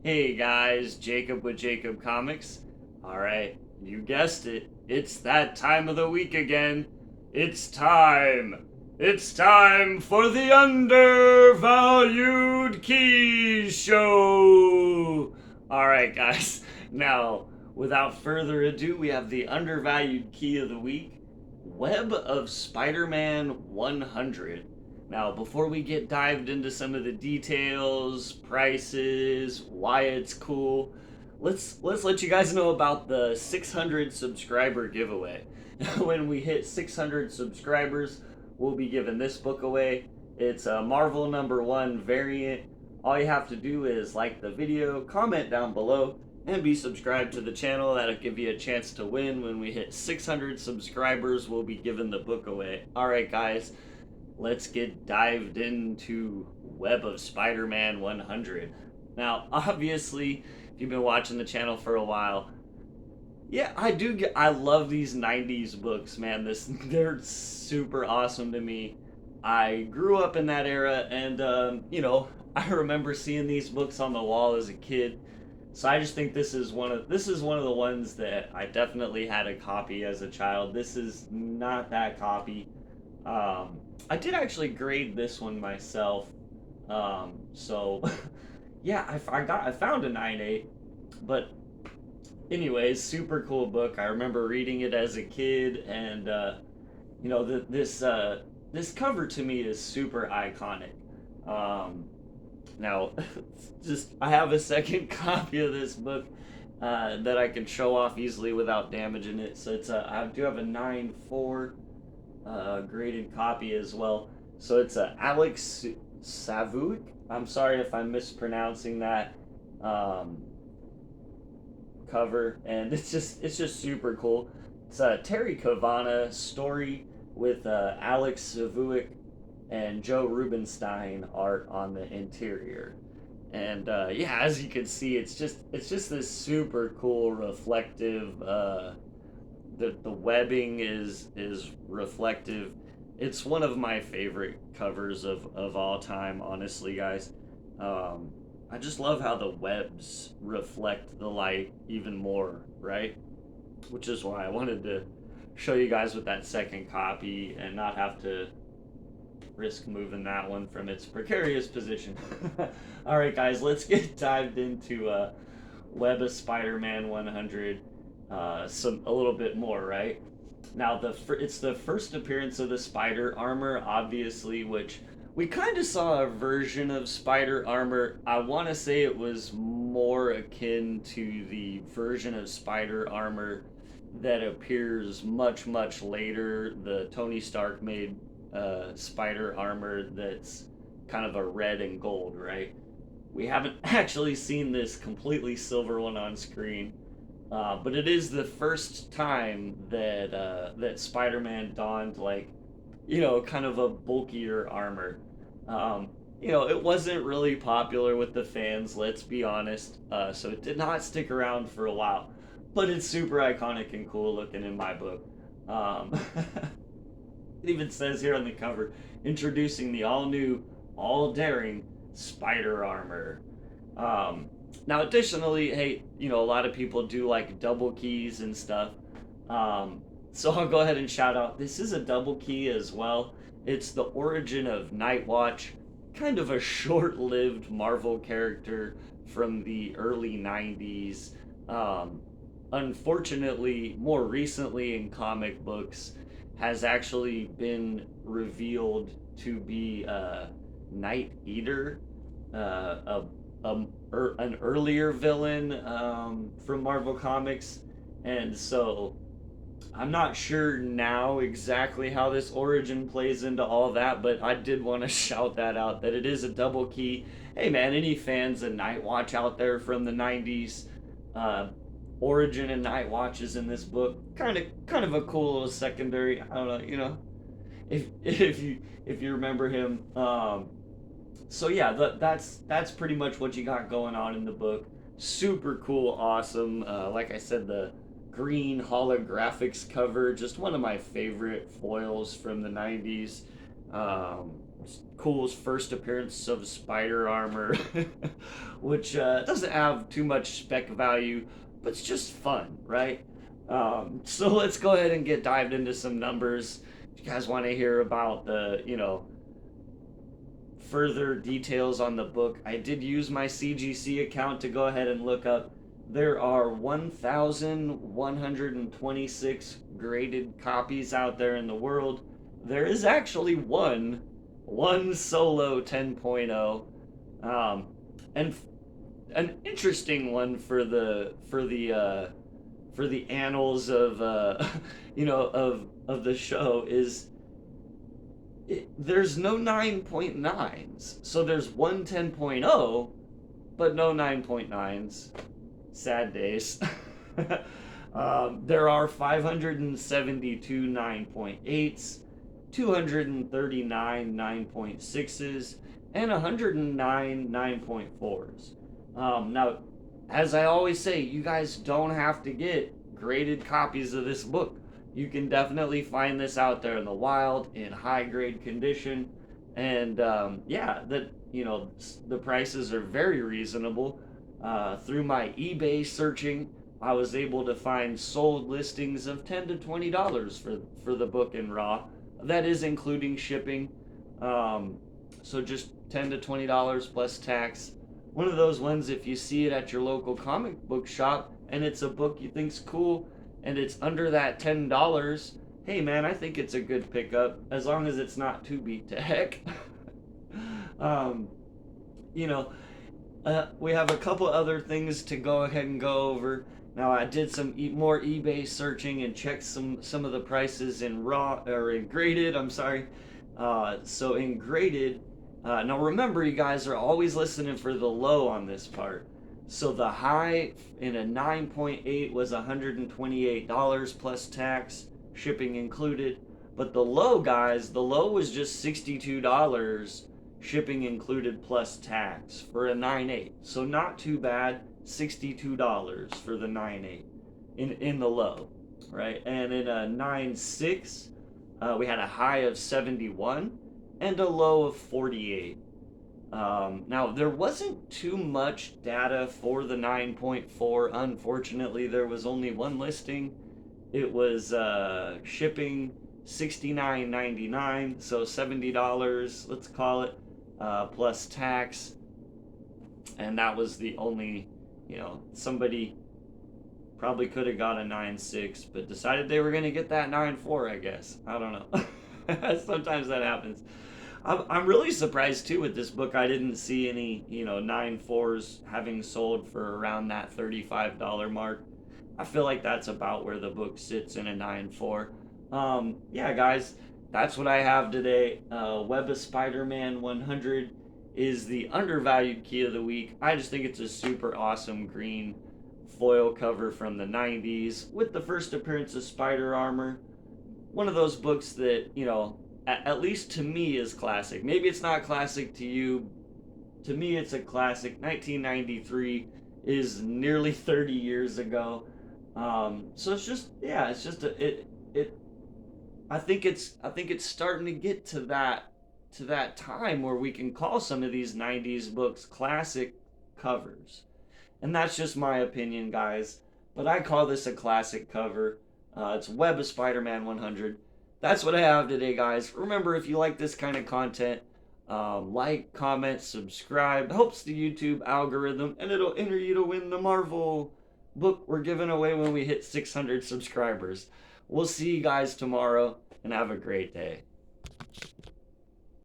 Hey guys, Jacob with Jacob Comics. Alright, you guessed it. It's that time of the week again. It's time! It's time for the Undervalued Keys Show! Alright, guys, now without further ado, we have the Undervalued Key of the Week, Web of Spider-Man 100. Now, before we get dived into some of the details, prices, why it's cool, let's let you guys know about the 600 subscriber giveaway. When we hit 600 subscribers, we'll be giving this book away. It's a Marvel #1 variant. All you have to do is like the video, comment down below, and be subscribed to the channel. That'll give you a chance to win. When we hit 600 subscribers, we'll be giving the book away. Alright guys, let's get dived into Web of Spider-Man 100. Now, obviously, if you've been watching the channel for a while, yeah, I love these 90s books, man. They're super awesome to me. I grew up in that era, and I remember seeing these books on the wall as a kid. So I just think this is one of the ones that I definitely had a copy as a child. This is not that copy. I did actually grade this one myself. So yeah, I found a 9.8, but anyways, super cool book. I remember reading it as a kid, and this cover to me is super iconic. Now, just I have a second copy of this book that I can show off easily without damaging it. So I do have a 9.4 graded copy as well. So it's a Alex Savuik. I'm sorry if I'm mispronouncing that cover, and it's just super cool. It's a Terry Cavana story with Alex Savuik and Joe Rubinstein art on the interior. And yeah, as you can see, it's just this super cool reflective. The webbing is reflective. It's one of my favorite covers of all time, honestly, guys. I just love how the webs reflect the light even more, right? Which is why I wanted to show you guys with that second copy and not have to risk moving that one from its precarious position. All right, guys, let's get dived into Web of Spider-Man 100 a little bit more, right? Now, it's the first appearance of the spider armor, obviously, which we kind of saw a version of spider armor. I want to say it was more akin to the version of spider armor that appears much, much later. The Tony Stark made spider armor that's kind of a red and gold, right? We haven't actually seen this completely silver one on screen. But it is the first time that Spider-Man donned kind of a bulkier armor. It wasn't really popular with the fans, let's be honest. So it did not stick around for a while, but it's super iconic and cool looking in my book. It even says here on the cover, introducing the all-new, all-daring Spider Armor. Now, additionally, hey, a lot of people do like double keys and stuff. So I'll go ahead and shout out, this is a double key as well. It's the origin of Nightwatch, kind of a short-lived Marvel character from the early 90s. Unfortunately, more recently in comic books, has actually been revealed to be Night Eater, an earlier villain from Marvel Comics, and so I'm not sure now exactly how this origin plays into all that, but I did want to shout that out, that it is a double key. Hey man, any fans of Nightwatch out there from the 90s? Origin and Nightwatch is in this book. Kind of a cool little secondary. I don't know, if you remember him. So yeah, that's pretty much what you got going on in the book. Super cool, awesome. Like I said, the green holographics cover, just one of my favorite foils from the 90s. cool first appearance of spider armor, which doesn't have too much spec value, but it's just fun, right? So let's go ahead and get dived into some numbers. If you guys want to hear about the, further details on the book, I did use my CGC account to go ahead and look up. There are 1,126 graded copies out there in the world. There is actually one solo 10.0, and an interesting one for the annals of of the show is there's no 9.9s. So there's one 10.0, but no 9.9s. Sad days. There are 572 9.8s, 239 9.6s, and 109 9.4s. Now, as I always say, you guys don't have to get graded copies of this book. You can definitely find this out there in the wild in high grade condition, and the prices are very reasonable. Through my eBay searching, I was able to find sold listings of $10 to $20 for the book in raw. That is including shipping, so just $10 to $20 plus tax. One of those ones, if you see it at your local comic book shop and it's a book you think's cool and it's under that $10, hey man, I think it's a good pickup as long as it's not too beat to heck. We have a couple other things to go ahead and go over. Now I did some more eBay searching and checked some of the prices in raw or in graded. I'm sorry. So in graded. Now remember, you guys are always listening for the low on this part. So the high in a 9.8 was $128 plus tax, shipping included. But the low, guys, the low was just $62, shipping included plus tax for a 9.8. So not too bad, $62 for the 9.8 in the low, right? And in a 9.6, we had a high of 71 and a low of 48. Now, there wasn't too much data for the 9.4. Unfortunately, there was only one listing. It was shipping $69.99, so $70, let's call it, plus tax. And that was the only, somebody probably could have got a 9.6, but decided they were going to get that 9.4, I guess. I don't know. Sometimes that happens. I'm really surprised too with this book. I didn't see any, 9.4s having sold for around that $35 mark. I feel like that's about where the book sits in a 9.4. Yeah, guys, that's what I have today. Web of Spider-Man 100 is the undervalued key of the week. I just think it's a super awesome green foil cover from the 90s with the first appearance of Spider Armor. One of those books that, at least to me is classic. Maybe it's not classic to you. To me, it's a classic. 1993 is nearly 30 years ago. So it's just, I think it's starting to get to that time where we can call some of these 90s books classic covers. And that's just my opinion, guys. But I call this a classic cover. It's Web of Spider-Man 100. That's what I have today, guys. Remember, if you like this kind of content, like, comment, subscribe. Helps the YouTube algorithm, and it'll enter you to win the Marvel book we're giving away when we hit 600 subscribers. We'll see you guys tomorrow, and have a great day.